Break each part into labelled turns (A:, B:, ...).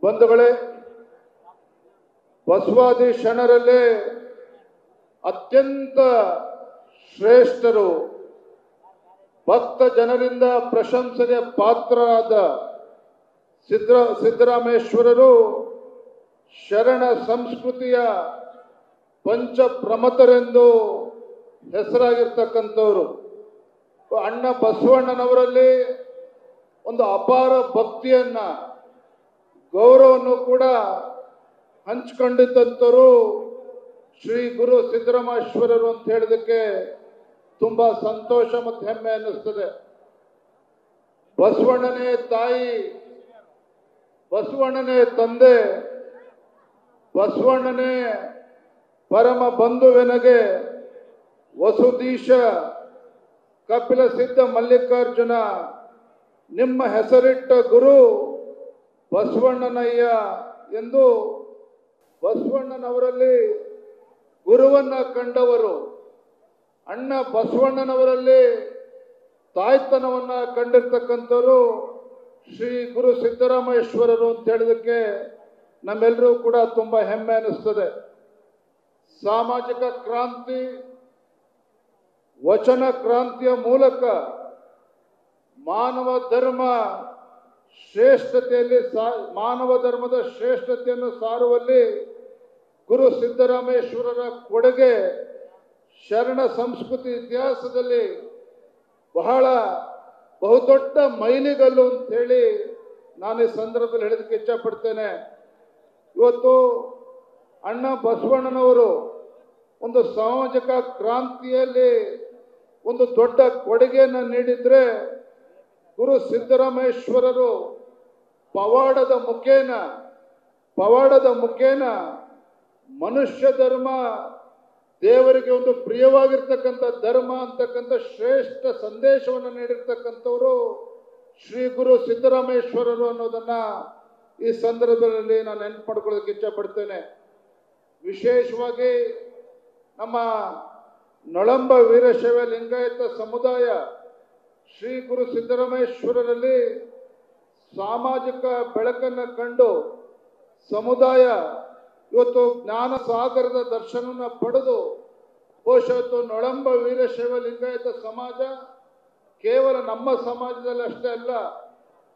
A: ಬಂಧುಗಳೇ, ಬಸವಾದಿ ಶರಣರಲ್ಲೇ ಅತ್ಯಂತ ಶ್ರೇಷ್ಠರು, ಭಕ್ತ ಜನರಿಂದ ಪ್ರಶಂಸೆಗೆ ಪಾತ್ರರಾದ ಸಿದ್ದರಾಮೇಶ್ವರರು ಶರಣ ಸಂಸ್ಕೃತಿಯ ಪಂಚ ಪ್ರಮಥರೆಂದು ಹೆಸರಾಗಿರ್ತಕ್ಕಂಥವರು. ಅಣ್ಣ ಬಸವಣ್ಣನವರಲ್ಲಿ ಒಂದು ಅಪಾರ ಭಕ್ತಿಯನ್ನ, ಗೌರವವನ್ನು ಕೂಡ ಹಂಚಿಕೊಂಡಿದ್ದಂಥವರು ಶ್ರೀ ಗುರು ಸಿದ್ದರಾಮೇಶ್ವರರು ಅಂತ ಹೇಳೋದಕ್ಕೆ ತುಂಬಾ ಸಂತೋಷ ಮತ್ತು ಹೆಮ್ಮೆ ಅನ್ನಿಸ್ತದೆ. ಬಸವಣ್ಣನೇ ತಾಯಿ, ಬಸವಣ್ಣನೇ ತಂದೆ, ಬಸವಣ್ಣನೇ ಪರಮ ಬಂಧುವೆನಗೆ ವಸುದೀಶ ಕಪಿಲ ಸಿದ್ಧ ಮಲ್ಲಿಕಾರ್ಜುನ, ನಿಮ್ಮ ಹೆಸರಿಟ್ಟ ಗುರು ಬಸವಣ್ಣನಯ್ಯ ಎಂದು ಬಸವಣ್ಣನವರಲ್ಲಿ ಗುರುವನ್ನ ಕಂಡವರು, ಅಣ್ಣ ಬಸವಣ್ಣನವರಲ್ಲಿ ತಾಯ್ತನವನ್ನ ಕಂಡಿರ್ತಕ್ಕಂಥವರು ಶ್ರೀ ಗುರು ಸಿದ್ದರಾಮೇಶ್ವರರು ಅಂತ ಹೇಳೋದಕ್ಕೆ ನಮ್ಮೆಲ್ಲರೂ ಕೂಡ ತುಂಬಾ ಹೆಮ್ಮೆ ಅನ್ನಿಸ್ತದೆ. ಸಾಮಾಜಿಕ ಕ್ರಾಂತಿ, ವಚನ ಕ್ರಾಂತಿಯ ಮೂಲಕ ಮಾನವ ಧರ್ಮ ಶ್ರೇಷ್ಠತೆಯಲ್ಲಿ ಮಾನವ ಧರ್ಮದ ಶ್ರೇಷ್ಠತೆಯನ್ನು ಸಾರುವಲ್ಲಿ ಗುರು ಸಿದ್ದರಾಮೇಶ್ವರರ ಕೊಡುಗೆ ಶರಣ ಸಂಸ್ಕೃತಿ ಇತಿಹಾಸದಲ್ಲಿ ಬಹಳ ಬಹುದೊಡ್ಡ ಮೈಲಿಗಲ್ಲು ಅಂತ ಹೇಳಿ ನಾನು ಈ ಸಂದರ್ಭದಲ್ಲಿ ಹೇಳೋದಕ್ಕೆ ಇಚ್ಛಪಡ್ತೇನೆ. ಇವತ್ತು ಅಣ್ಣ ಬಸವಣ್ಣನವರು ಒಂದು ಸಾಮಾಜಿಕ ಕ್ರಾಂತಿಯಲ್ಲಿ ಒಂದು ದೊಡ್ಡ ಕೊಡುಗೆಯನ್ನು ನೀಡಿದ್ರೆ, ಗುರು ಸಿದ್ದರಾಮೇಶ್ವರರು ಪವಾಡದ ಮುಖೇನ ಮನುಷ್ಯ ಧರ್ಮ ದೇವರಿಗೆ ಒಂದು ಪ್ರಿಯವಾಗಿರ್ತಕ್ಕಂಥ ಧರ್ಮ ಅಂತಕ್ಕಂಥ ಶ್ರೇಷ್ಠ ಸಂದೇಶವನ್ನು ನೀಡಿರ್ತಕ್ಕಂಥವರು ಶ್ರೀ ಗುರು ಸಿದ್ದರಾಮೇಶ್ವರರು ಅನ್ನೋದನ್ನ ಈ ಸಂದರ್ಭದಲ್ಲಿ ನಾನು ನೆನಪು ಮಾಡ್ಕೊಳ್ಳೋದಕ್ಕೆ ಇಚ್ಛಪಡ್ತೇನೆ. ವಿಶೇಷವಾಗಿ ನಮ್ಮ ನೊಳಂಬ ವೀರಶೈವ ಲಿಂಗಾಯತ ಸಮುದಾಯ ಶ್ರೀ ಗುರು ಸಿದ್ದರಾಮೇಶ್ವರರಲ್ಲಿ ಸಾಮಾಜಿಕ ಬೆಳಕನ್ನು ಕಂಡು ಸಮುದಾಯ ಇವತ್ತು ಜ್ಞಾನ ಸಾಗರದ ದರ್ಶನವನ್ನು ಪಡೆದು ಬಹುಶಃ ನೊಳಂಬ ವೀರಶೈವ ಲಿಂಗಾಯತ ಸಮಾಜ ಕೇವಲ ನಮ್ಮ ಸಮಾಜದಲ್ಲಿ ಅಷ್ಟೇ ಅಲ್ಲ,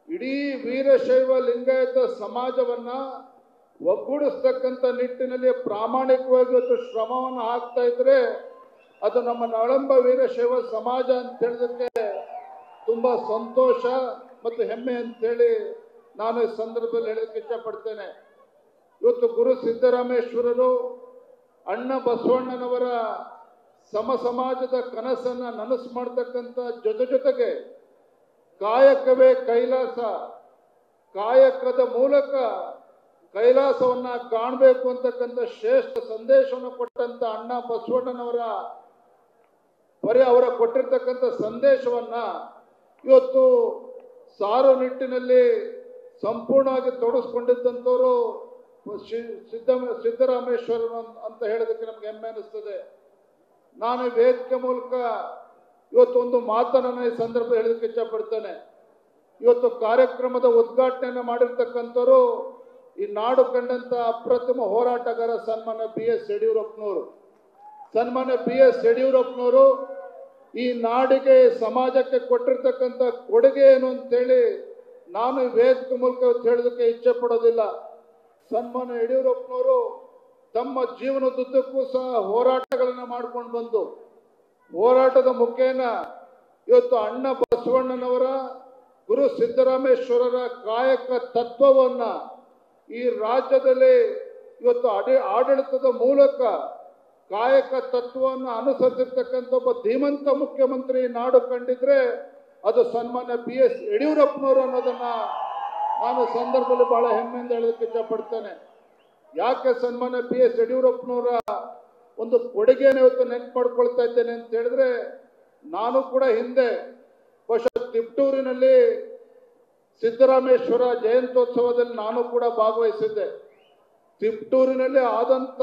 A: ಇಡೀ ವೀರಶೈವ ಲಿಂಗಾಯತ ಸಮಾಜವನ್ನ ಒಗ್ಗೂಡಿಸ್ತಕ್ಕಂಥ ನಿಟ್ಟಿನಲ್ಲಿ ಪ್ರಾಮಾಣಿಕವಾಗಿ ಇವತ್ತು ಶ್ರಮವನ್ನು ಹಾಕ್ತಾ ಇದ್ರೆ ಅದು ನಮ್ಮ ನೊಳಂಬ ವೀರಶೈವ ಸಮಾಜ ಅಂತ ಹೇಳೋದಕ್ಕೆ ತುಂಬಾ ಸಂತೋಷ ಮತ್ತು ಹೆಮ್ಮೆ ಅಂತೇಳಿ ನಾನು ಈ ಸಂದರ್ಭದಲ್ಲಿ ಹೇಳೋದಕ್ಕೆ ಇಚ್ಛಪಡ್ತೇನೆ. ಇವತ್ತು ಗುರು ಸಿದ್ದರಾಮೇಶ್ವರರು ಅಣ್ಣ ಬಸವಣ್ಣನವರ ಸಮ ಸಮಾಜದ ಕನಸನ್ನ ನನಸು ಮಾಡ್ತಕ್ಕಂಥ ಜೊತೆಗೆ ಕಾಯಕವೇ ಕೈಲಾಸ, ಕಾಯಕದ ಮೂಲಕ ಕೈಲಾಸವನ್ನ ಕಾಣಬೇಕು ಅಂತಕ್ಕಂಥ ಶ್ರೇಷ್ಠ ಸಂದೇಶವನ್ನು ಕೊಟ್ಟಂತ ಅಣ್ಣ ಬಸವಣ್ಣನವರ ಅವರ ಕೊಟ್ಟಿರ್ತಕ್ಕಂಥ ಸಂದೇಶವನ್ನ ಇವತ್ತು ಸಾರೋ ನಿಟ್ಟಿನಲ್ಲಿ ಸಂಪೂರ್ಣವಾಗಿ ತೊಡಗಿಸ್ಕೊಂಡಿದ್ದಂಥವರು ಸಿದ್ದರಾಮೇಶ್ವರರು ಅಂತ ಹೇಳೋದಕ್ಕೆ ನಮ್ಗೆ ಹೆಮ್ಮೆ ಅನಿಸ್ತದೆ. ನಾನು ವೇದಿಕೆ ಮೂಲಕ ಇವತ್ತು ಒಂದು ಮಾತನ್ನ ಈ ಸಂದರ್ಭ ಹೇಳೋದಕ್ಕೆ ಇಚ್ಛಪಡ್ತೇನೆ. ಇವತ್ತು ಕಾರ್ಯಕ್ರಮದ ಉದ್ಘಾಟನೆಯನ್ನು ಮಾಡಿರ್ತಕ್ಕಂಥವ್ರು ಈ ನಾಡು ಕಂಡಂತ ಅಪ್ರತಿಮ ಹೋರಾಟಗಾರ ಸನ್ಮಾನ್ಯ BS ಯಡಿಯೂರಪ್ಪನವರು. ಸನ್ಮಾನ್ಯ BS ಯಡಿಯೂರಪ್ಪನವರು ಈ ನಾಡಿಗೆ ಸಮಾಜಕ್ಕೆ ಕೊಟ್ಟಿರ್ತಕ್ಕಂಥ ಕೊಡುಗೆ ಏನು ಅಂತೇಳಿ ನಾನು ಈ ವೇದಿಕೆ ಮೂಲಕ ಹೇಳೋದಕ್ಕೆ ಇಚ್ಛೆ ಪಡೋದಿಲ್ಲ. ಸನ್ಮಾನ್ಯ ಯಡಿಯೂರಪ್ಪನವರು ತಮ್ಮ ಜೀವನದುದ್ದಕ್ಕೂ ಸಹ ಹೋರಾಟಗಳನ್ನು ಮಾಡ್ಕೊಂಡು ಬಂದು ಹೋರಾಟದ ಮುಖೇನ ಇವತ್ತು ಅಣ್ಣ ಬಸವಣ್ಣನವರ ಗುರು ಸಿದ್ದರಾಮೇಶ್ವರರ ಕಾಯಕ ತತ್ವವನ್ನ ಈ ರಾಜ್ಯದಲ್ಲಿ ಇವತ್ತು ಆಡಳಿತದ ಮೂಲಕ ಕಾಯಕ ತತ್ವವನ್ನು ಅನುಸರಿಸಿರ್ತಕ್ಕಂಥ ಒಬ್ಬ ಧೀಮಂತ ಮುಖ್ಯಮಂತ್ರಿ ನಾಡು ಕಂಡಿದ್ರೆ ಅದು ಸನ್ಮಾನ್ಯ BS ಯಡಿಯೂರಪ್ಪನವರು ಅನ್ನೋದನ್ನ ನಾನು ಸಂದರ್ಭದಲ್ಲಿ ಬಹಳ ಹೆಮ್ಮೆಯಿಂದ ಹೇಳೋದಕ್ಕೆ ಇಚ್ಛಪಡ್ತೇನೆ. ಯಾಕೆ ಸನ್ಮಾನ್ಯ BS ಯಡಿಯೂರಪ್ಪನವರ ಒಂದು ಕೊಡುಗೆಯನ್ನು ಇವತ್ತು ನೆನಪು ಮಾಡ್ಕೊಳ್ತಾ ಇದ್ದೇನೆ ಅಂತ ಹೇಳಿದ್ರೆ, ನಾನು ಕೂಡ ಹಿಂದೆ ಬಹುಶಃ ತಿಪ್ಟೂರಿನಲ್ಲಿ ಸಿದ್ದರಾಮೇಶ್ವರ ಜಯಂತ್ಯೋತ್ಸವದಲ್ಲಿ ನಾನು ಕೂಡ ಭಾಗವಹಿಸಿದ್ದೆ. ತಿಪ್ಟೂರಿನಲ್ಲಿ ಆದಂತ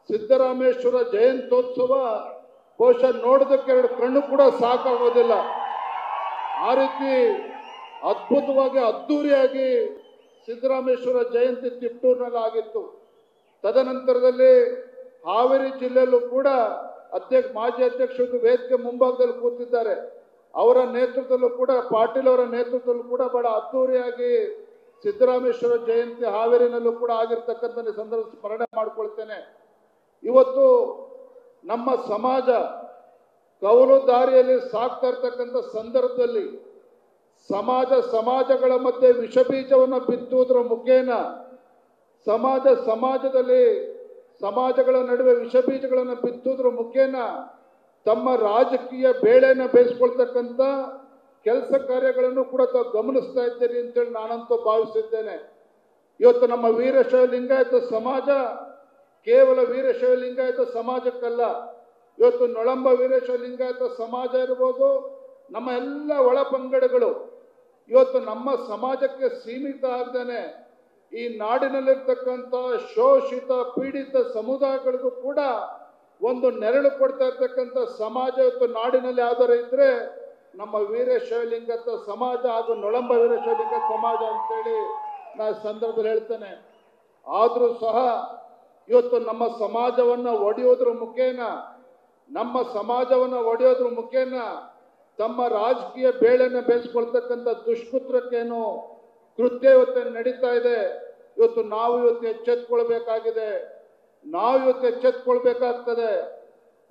A: ಸಿದ್ದರಾಮೇಶ್ವರ ಜಯಂತ್ಯೋತ್ಸವ ಬಹುಶಃ ನೋಡೋದಕ್ಕೆ ಎರಡು ಕಣ್ಣು ಕೂಡ ಸಾಕಾಗೋದಿಲ್ಲ. ಆ ರೀತಿ ಅದ್ಭುತವಾಗಿ ಅದ್ದೂರಿಯಾಗಿ ಸಿದ್ದರಾಮೇಶ್ವರ ಜಯಂತಿ ತಿಪ್ಟೂರಿನಲ್ಲಿ ಆಗಿತ್ತು. ತದನಂತರದಲ್ಲಿ ಹಾವೇರಿ ಜಿಲ್ಲೆಯಲ್ಲೂ ಕೂಡ ಮಾಜಿ ಅಧ್ಯಕ್ಷರು ವೇದಿಕೆ ಮುಂಭಾಗದಲ್ಲಿ ಕೂತಿದ್ದಾರೆ. ಅವರ ನೇತೃತ್ವದಲ್ಲೂ ಕೂಡ, ಪಾಟೀಲ್ ಅವರ ನೇತೃತ್ವದಲ್ಲೂ ಕೂಡ ಬಹಳ ಅದ್ದೂರಿಯಾಗಿ ಸಿದ್ದರಾಮೇಶ್ವರ ಜಯಂತಿ ಹಾವೇರಿನಲ್ಲೂ ಕೂಡ ಆಗಿರ್ತಕ್ಕಂಥ ಸಂದರ್ಭ ಸ್ಮರಣೆ ಮಾಡಿಕೊಳ್ತೇನೆ. ಇವತ್ತು ನಮ್ಮ ಸಮಾಜ ಕೌಲು ದಾರಿಯಲ್ಲಿ ಸಾಗ್ತಾ ಇರ್ತಕ್ಕಂಥ ಸಂದರ್ಭದಲ್ಲಿ ಸಮಾಜಗಳ ಮಧ್ಯೆ ವಿಷಬೀಜವನ್ನು ಬಿತ್ತುವುದರ ಮುಖೇನ ಸಮಾಜಗಳ ನಡುವೆ ವಿಷಬೀಜಗಳನ್ನು ಬಿತ್ತುವುದರ ಮುಖೇನ ತಮ್ಮ ರಾಜಕೀಯ ಬೇಳೆನ ಬೇಯಿಸ್ಕೊಳ್ತಕ್ಕಂಥ ಕೆಲಸ ಕಾರ್ಯಗಳನ್ನು ಕೂಡ ತಾವು ಗಮನಿಸ್ತಾ ಇದ್ದೀರಿ ಅಂತೇಳಿ ನಾನಂತೂ ಭಾವಿಸಿದ್ದೇನೆ. ಇವತ್ತು ನಮ್ಮ ವೀರಶೈವ ಲಿಂಗಾಯತ ಸಮಾಜ ಕೇವಲ ವೀರಶೈವ ಲಿಂಗಾಯತ ಸಮಾಜಕ್ಕಲ್ಲ, ಇವತ್ತು ನೊಳಂಬ ವೀರಶೈವ ಲಿಂಗಾಯತ ಸಮಾಜ ಇರ್ಬೋದು, ನಮ್ಮ ಎಲ್ಲ ಒಳ ಪಂಗಡಗಳು ಇವತ್ತು ನಮ್ಮ ಸಮಾಜಕ್ಕೆ ಸೀಮಿತ ಆಗದೇನೆ ಈ ನಾಡಿನಲ್ಲಿರ್ತಕ್ಕಂಥ ಶೋಷಿತ ಪೀಡಿತ ಸಮುದಾಯಗಳಿಗೂ ಕೂಡ ಒಂದು ನೆರಳು ಕೊಡ್ತಾ ಇರ್ತಕ್ಕಂಥ ಸಮಾಜ ಇವತ್ತು ನಾಡಿನಲ್ಲಿ ಯಾವ್ದಾರ ಇದ್ರೆ ನಮ್ಮ ವೀರಶೈವ ಲಿಂಗಾಯತ ಸಮಾಜ ಹಾಗೂ ನೊಳಂಬ ವೀರಶೈವ ಲಿಂಗಾಯತ ಸಮಾಜ ಅಂತೇಳಿ ನಾನು ಸಂದರ್ಭದಲ್ಲಿ ಹೇಳ್ತೇನೆ. ಆದರೂ ಸಹ ಇವತ್ತು ನಮ್ಮ ಸಮಾಜವನ್ನು ಒಡೆಯೋದ್ರ ಮುಖೇನ ತಮ್ಮ ರಾಜಕೀಯ ಬೇಳೆನ ಬೇಯಿಸ್ಕೊಳ್ತಕ್ಕಂಥ ದುಷ್ಕೃತ್ಯಕ್ಕೇನು ಕೃತ್ಯ ಇವತ್ತು ನಡೀತಾ ಇದೆ. ಇವತ್ತು ನಾವು ಎಚ್ಚೆತ್ಕೊಳ್ಬೇಕಾಗ್ತದೆ.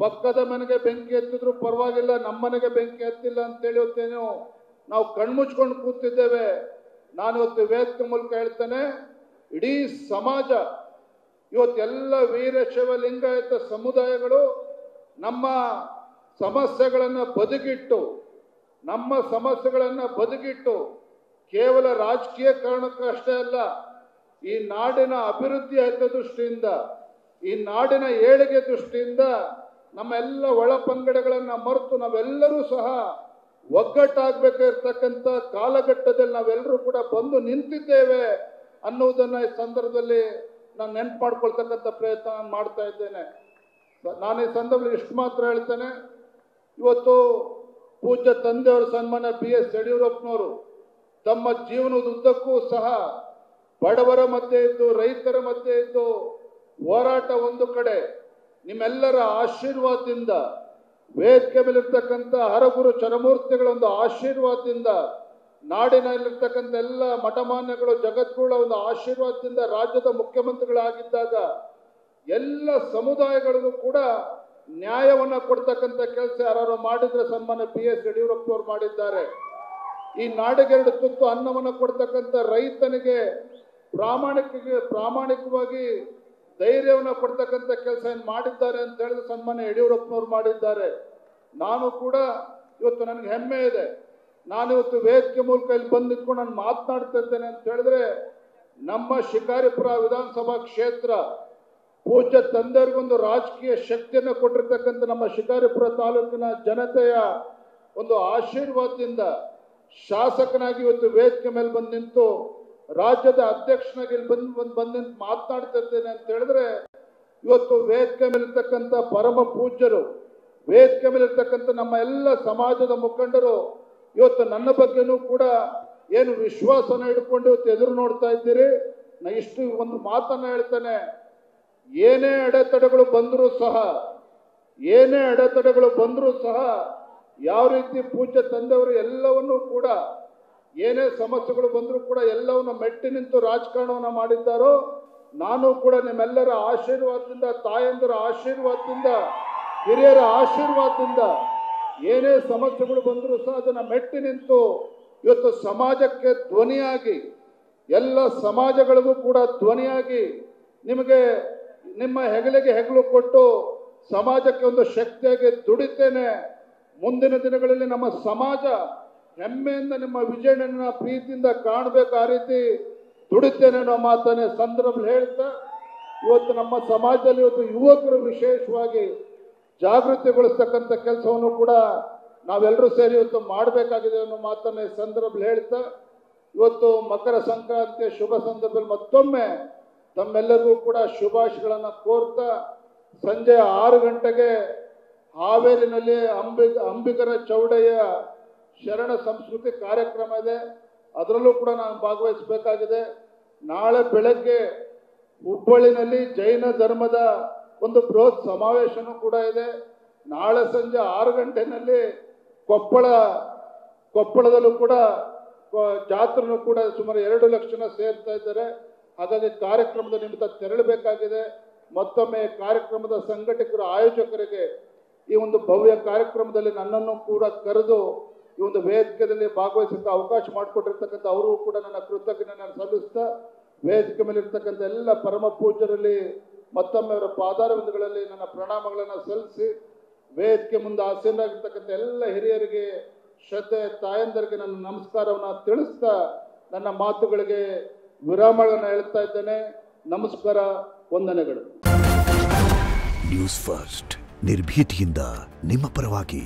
A: ಪಕ್ಕದ ಮನೆಗೆ ಬೆಂಕಿ ಎತ್ತಿದ್ರು ಪರವಾಗಿಲ್ಲ, ನಮ್ಮ ಮನೆಗೆ ಬೆಂಕಿ ಎತ್ತಿಲ್ಲ ಅಂತೇಳಿ ಇವತ್ತೇನು ನಾವು ಕಣ್ಮುಚ್ಕೊಂಡು ಕೂತಿದ್ದೇವೆ. ನಾನು ಇವತ್ತು ವೇದಿಕೆ ಮೂಲಕ ಹೇಳ್ತೇನೆ, ಇಡೀ ಸಮಾಜ ಇವತ್ತೆಲ್ಲ ವೀರಶೈವ ಲಿಂಗಾಯತ ಸಮುದಾಯಗಳು ನಮ್ಮ ಸಮಸ್ಯೆಗಳನ್ನು ಬದಿಗಿಟ್ಟು ಕೇವಲ ರಾಜಕೀಯ ಕಾರಣಕ್ಕಷ್ಟೇ ಅಲ್ಲ, ಈ ನಾಡಿನ ಅಭಿವೃದ್ಧಿ ಹಿತದೃಷ್ಟಿಯಿಂದ, ಈ ನಾಡಿನ ಏಳಿಗೆ ದೃಷ್ಟಿಯಿಂದ ನಮ್ಮೆಲ್ಲ ಒಳ ಪಂಗಡಗಳನ್ನು ಮರೆತು ನಾವೆಲ್ಲರೂ ಸಹ ಒಗ್ಗಟ್ಟಾಗಬೇಕಿರ್ತಕ್ಕಂಥ ಕಾಲಘಟ್ಟದಲ್ಲಿ ನಾವೆಲ್ಲರೂ ಕೂಡ ಬಂದು ನಿಂತಿದ್ದೇವೆ ಅನ್ನುವುದನ್ನು ಈ ಸಂದರ್ಭದಲ್ಲಿ ನಾನು ನೆನಪು ಮಾಡ್ಕೊಳ್ತಕ್ಕಂಥ ಪ್ರಯತ್ನ ಮಾಡ್ತಾ ಇದ್ದೇನೆ. ನಾನು ಈ ಸಂದರ್ಭದಲ್ಲಿ ಇಷ್ಟು ಮಾತ್ರ ಹೇಳ್ತೇನೆ, ಇವತ್ತು ಪೂಜ್ಯ ತಂದೆಯವರ ಸನ್ಮಾನ್ಯ BS ಯಡಿಯೂರಪ್ಪನವರು ತಮ್ಮ ಜೀವನದ ಉದ್ದಕ್ಕೂ ಸಹ ಬಡವರ ಮಧ್ಯೆ ಇದ್ದು, ರೈತರ ಮಧ್ಯೆ ಇದ್ದು ಹೋರಾಟ ಒಂದು ಕಡೆ, ನಿಮ್ಮೆಲ್ಲರ ಆಶೀರ್ವಾದದಿಂದ, ವೇದಿಕೆ ಮೇಲಿರ್ತಕ್ಕಂಥ ಹರಗುರು ಚರಮೂರ್ತಿಗಳ ಒಂದು ಆಶೀರ್ವಾದದಿಂದ, ನಾಡಿನಲ್ಲಿರ್ತಕ್ಕಂಥ ಎಲ್ಲ ಮಠಮಾನ್ಯಗಳು ಜಗದ್ಗುರುಗಳ ಒಂದು ಆಶೀರ್ವಾದದಿಂದ ರಾಜ್ಯದ ಮುಖ್ಯಮಂತ್ರಿಗಳಾಗಿದ್ದಾಗ ಎಲ್ಲ ಸಮುದಾಯಗಳಿಗೂ ಕೂಡ ನ್ಯಾಯವನ್ನು ಕೊಡ್ತಕ್ಕಂಥ ಕೆಲಸ ಯಾರು ಮಾಡಿದ್ರೆ ಸನ್ಮಾನ್ಯ BS ಯಡಿಯೂರಪ್ಪನವರು ಮಾಡಿದ್ದಾರೆ. ಈ ನಾಡಿಗೆರಡು ತುತ್ತು ಅನ್ನವನ್ನು ಕೊಡ್ತಕ್ಕಂಥ ರೈತನಿಗೆ ಪ್ರಾಮಾಣಿಕವಾಗಿ ಧೈರ್ಯವನ್ನು ಕೊಡ್ತಕ್ಕಂಥ ಕೆಲಸ ಏನು ಮಾಡಿದ್ದಾರೆ ಅಂತ ಹೇಳಿದ್ರೆ ಸನ್ಮಾನ್ಯ ಯಡಿಯೂರಪ್ಪನವರು ಮಾಡಿದ್ದಾರೆ. ನಾನು ಕೂಡ ಇವತ್ತು ನನಗೆ ಹೆಮ್ಮೆ ಇದೆ, ನಾನಿವತ್ತು ವೇದಿಕೆ ಮೂಲಕ ಇಲ್ಲಿ ಬಂದು ನಿಂತ್ಕೊಂಡು ನಾನು ಮಾತನಾಡ್ತಾ ಇದ್ದೇನೆ ಅಂತ ಹೇಳಿದ್ರೆ ನಮ್ಮ ಶಿಕಾರಿಪುರ ವಿಧಾನಸಭಾ ಕ್ಷೇತ್ರ ಪೂಜ್ಯ ತಂದೆಯವರಿಗೊಂದು ರಾಜಕೀಯ ಶಕ್ತಿಯನ್ನು ಕೊಟ್ಟಿರ್ತಕ್ಕಂಥ ನಮ್ಮ ಶಿಕಾರಿಪುರ ತಾಲೂಕಿನ ಜನತೆಯ ಒಂದು ಆಶೀರ್ವಾದದಿಂದ ಶಾಸಕನಾಗಿ ಇವತ್ತು ವೇದಿಕೆ ಮೇಲೆ ಬಂದು ನಿಂತು ರಾಜ್ಯದ ಅಧ್ಯಕ್ಷನಾಗಿ ಇಲ್ಲಿ ಬಂದು ನಿಂತು ಮಾತನಾಡ್ತಾ ಇದ್ದೇನೆ ಅಂತ ಹೇಳಿದ್ರೆ ಇವತ್ತು ವೇದಿಕೆ ಮೇಲಿರ್ತಕ್ಕಂಥ ಪರಮ ಪೂಜ್ಯರು, ವೇದಿಕೆ ಮೇಲಿರ್ತಕ್ಕಂಥ ನಮ್ಮ ಎಲ್ಲ ಸಮಾಜದ ಮುಖಂಡರು ಇವತ್ತು ನನ್ನ ಬಗ್ಗೆನೂ ಕೂಡ ಏನು ವಿಶ್ವಾಸನ ಇಟ್ಕೊಂಡು ಇವತ್ತು ಎದುರು ನೋಡ್ತಾ ಇದ್ದೀರಿ. ನಾ ಇಷ್ಟು ಒಂದು ಮಾತನ್ನ ಹೇಳ್ತೇನೆ, ಏನೇ ಅಡೆತಡೆಗಳು ಬಂದರೂ ಸಹ ಯಾವ ರೀತಿ ಪೂಜ್ಯ ತಂದೆಯವರು ಎಲ್ಲವನ್ನೂ ಕೂಡ ಏನೇ ಸಮಸ್ಯೆಗಳು ಬಂದರೂ ಕೂಡ ಎಲ್ಲವನ್ನ ಮೆಟ್ಟಿ ನಿಂತು ರಾಜಕಾರಣವನ್ನು ಮಾಡಿದ್ದಾರೋ, ನಾನು ಕೂಡ ನಿಮ್ಮೆಲ್ಲರ ಆಶೀರ್ವಾದದಿಂದ, ತಾಯಂದಿರ ಆಶೀರ್ವಾದದಿಂದ, ಹಿರಿಯರ ಆಶೀರ್ವಾದದಿಂದ ಏನೇ ಸಮಸ್ಯೆಗಳು ಬಂದರೂ ಸಹ ಅದನ್ನು ಮೆಟ್ಟಿ ನಿಂತು ಇವತ್ತು ಸಮಾಜಕ್ಕೆ ಧ್ವನಿಯಾಗಿ, ಎಲ್ಲ ಸಮಾಜಗಳಿಗೂ ಕೂಡ ಧ್ವನಿಯಾಗಿ ನಿಮಗೆ ನಿಮ್ಮ ಹೆಗಲಿಗೆ ಹೆಗಲು ಕೊಟ್ಟು ಸಮಾಜಕ್ಕೆ ಒಂದು ಶಕ್ತಿಯಾಗಿ ದುಡಿತೇನೆ. ಮುಂದಿನ ದಿನಗಳಲ್ಲಿ ನಮ್ಮ ಸಮಾಜ ಹೆಮ್ಮೆಯಿಂದ ನಿಮ್ಮ ವಿಜಯನ ಪ್ರೀತಿಯಿಂದ ಕಾಣಬೇಕು, ಆ ರೀತಿ ದುಡಿತೇನೆ ಅನ್ನೋ ಮಾತನ್ನೇ ಸಂದರ್ಭದಲ್ಲಿ ಹೇಳ್ತಾ ಇವತ್ತು ನಮ್ಮ ಸಮಾಜದಲ್ಲಿ ಇವತ್ತು ಯುವಕರು ವಿಶೇಷವಾಗಿ ಜಾಗೃತಿಗೊಳಿಸ್ತಕ್ಕಂಥ ಕೆಲಸವನ್ನು ಕೂಡ ನಾವೆಲ್ಲರೂ ಸೇರಿ ಇವತ್ತು ಮಾಡಬೇಕಾಗಿದೆ ಅನ್ನೋ ಮಾತನ್ನ ಈ ಸಂದರ್ಭದಲ್ಲಿ ಹೇಳ್ತಾ ಇವತ್ತು ಮಕರ ಸಂಕ್ರಾಂತಿಯ ಶುಭ ಸಂದರ್ಭದಲ್ಲಿ ಮತ್ತೊಮ್ಮೆ ತಮ್ಮೆಲ್ಲರಿಗೂ ಕೂಡ ಶುಭಾಶಯಗಳನ್ನು ಕೋರ್ತಾ ಸಂಜೆ 6 ಗಂಟೆಗೆ ಹಾವೇರಿನಲ್ಲಿ ಅಂಬಿಗರ ಚೌಡಯ್ಯ ಶರಣ ಸಂಸ್ಕೃತಿ ಕಾರ್ಯಕ್ರಮ ಇದೆ, ಅದರಲ್ಲೂ ಕೂಡ ನಾನು ಭಾಗವಹಿಸಬೇಕಾಗಿದೆ. ನಾಳೆ ಬೆಳಗ್ಗೆ ಹುಬ್ಬಳ್ಳಿನಲ್ಲಿ ಜೈನ ಧರ್ಮದ ಒಂದು ಬೃಹತ್ ಸಮಾವೇಶನೂ ಕೂಡ ಇದೆ. ನಾಳೆ ಸಂಜೆ 6 ಗಂಟೆನಲ್ಲಿ ಕೊಪ್ಪಳದಲ್ಲೂ ಕೂಡ ಜಾತ್ರೆನೂ ಕೂಡ ಸುಮಾರು 2 ಲಕ್ಷ ಜನ ಸೇರ್ತಾ ಇದ್ದಾರೆ. ಹಾಗಾಗಿ ಕಾರ್ಯಕ್ರಮದ ನಿಮಿತ್ತ ತೆರಳಬೇಕಾಗಿದೆ. ಮತ್ತೊಮ್ಮೆ ಕಾರ್ಯಕ್ರಮದ ಸಂಘಟಕರು ಆಯೋಜಕರಿಗೆ ಈ ಒಂದು ಭವ್ಯ ಕಾರ್ಯಕ್ರಮದಲ್ಲಿ ನನ್ನನ್ನು ಕೂಡ ಕರೆದು ಈ ಒಂದು ವೇದಿಕೆಯಲ್ಲಿ ಭಾಗವಹಿಸಕ್ಕೆ ಅವಕಾಶ ಮಾಡಿಕೊಟ್ಟಿರ್ತಕ್ಕಂಥ ಅವರು ಕೂಡ ನನ್ನ ಕೃತಜ್ಞತೆಯನ್ನು ಸಲ್ಲಿಸ್ತಾ, ವೇದಿಕೆ ಮೇಲೆ ಇರ್ತಕ್ಕಂಥ ಎಲ್ಲ ಪರಮ ಪೂಜ್ಯರಲ್ಲಿ ಮತ್ತೊಮ್ಮೆ ಅವರ ಪಾದಾರವಿಂದಗಳಲ್ಲಿ ನನ್ನ ಪ್ರಣಾಮಗಳನ್ನು ಸಲ್ಲಿಸಿ, ವೇದಿಕೆ ಮುಂದೆ ಆಸೀನರಾಗಿರ್ತಕ್ಕಂಥ ಎಲ್ಲ ಹಿರಿಯರಿಗೆ, ಶ್ರದ್ಧೆ ತಾಯಂದರಿಗೆ ನನ್ನ ನಮಸ್ಕಾರವನ್ನು ತಿಳಿಸ್ತಾ ನನ್ನ ಮಾತುಗಳಿಗೆ ವಿರಾಮಗಳನ್ನು ಹೇಳ್ತಾ ಇದ್ದೇನೆ. ನಮಸ್ಕಾರ, ವಂದನೆಗಳು.
B: ನ್ಯೂಸ್ ಫಸ್ಟ್ ನಿರ್ಭೀತಿಯಿಂದ ನಿಮ್ಮ ಪರವಾಗಿ.